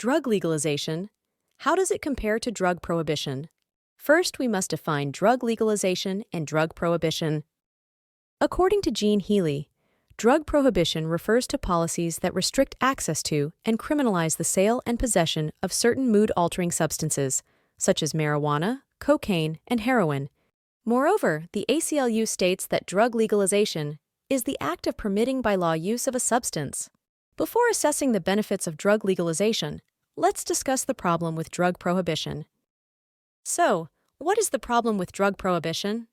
Drug legalization. How does it compare to drug prohibition? First, we must define drug legalization and drug prohibition. According to Jean Healy, drug prohibition refers to policies that restrict access to and criminalize the sale and possession of certain mood-altering substances, such as marijuana, cocaine, and heroin. Moreover, the ACLU states that drug legalization is the act of permitting by law use of a substance. Before assessing the benefits of drug legalization, let's discuss the problem with drug prohibition. So, what is the problem with drug prohibition?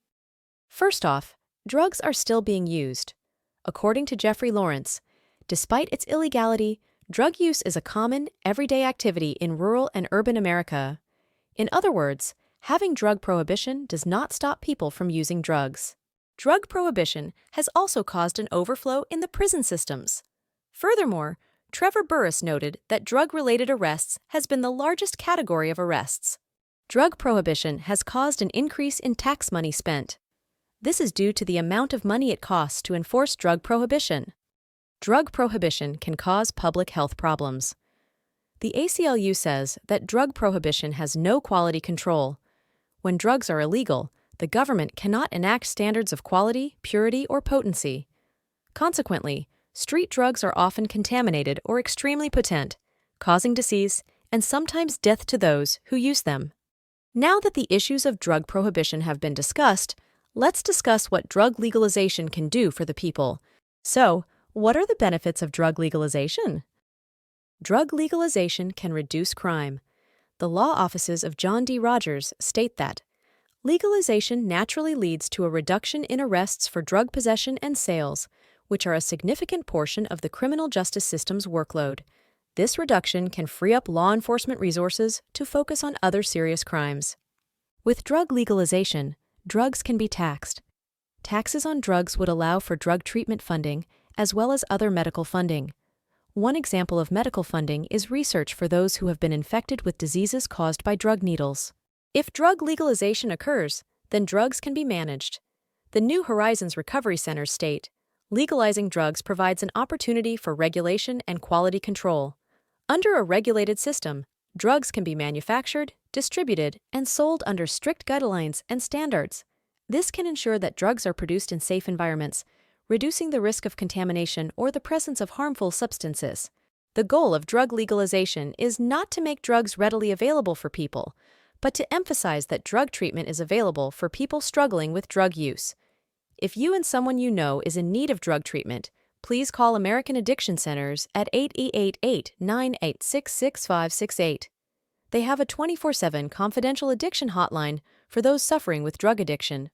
First off, drugs are still being used. According to Geoffrey, despite its illegality, drug use is a common, everyday activity in rural and urban America. In other words, having drug prohibition does not stop people from using drugs. Drug prohibition has also caused an overflow in the prison systems. Furthermore, Trevor Burrus noted that drug-related arrests has been the largest category of arrests. Drug prohibition has caused an increase in tax money spent. This is due to the amount of money it costs to enforce drug prohibition. Drug prohibition can cause public health problems. The ACLU says that drug prohibition has no quality control. When drugs are illegal, the government cannot enact standards of quality, purity, or potency. Consequently, street drugs are often contaminated or extremely potent, causing disease and sometimes death to those who use them. Now that the issues of drug prohibition have been discussed, let's discuss what drug legalization can do for the people. So, what are the benefits of drug legalization? Drug legalization can reduce crime. The law offices of John D. Rogers state that legalization naturally leads to a reduction in arrests for drug possession and sales, which are a significant portion of the criminal justice system's workload. This reduction can free up law enforcement resources to focus on other serious crimes. With drug legalization, drugs can be taxed. Taxes on drugs would allow for drug treatment funding as well as other medical funding. One example of medical funding is research for those who have been infected with diseases caused by drug needles. If drug legalization occurs, then drugs can be managed. The New Horizons Recovery Centers state, legalizing drugs provides an opportunity for regulation and quality control. Under a regulated system, drugs can be manufactured, distributed, and sold under strict guidelines and standards. This can ensure that drugs are produced in safe environments, reducing the risk of contamination or the presence of harmful substances. The goal of drug legalization is not to make drugs readily available for people, but to emphasize that drug treatment is available for people struggling with drug use. If you and someone you know is in need of drug treatment, please call American Addiction Centers at 888-986-6568. They have a 24/7 confidential addiction hotline for those suffering with drug addiction.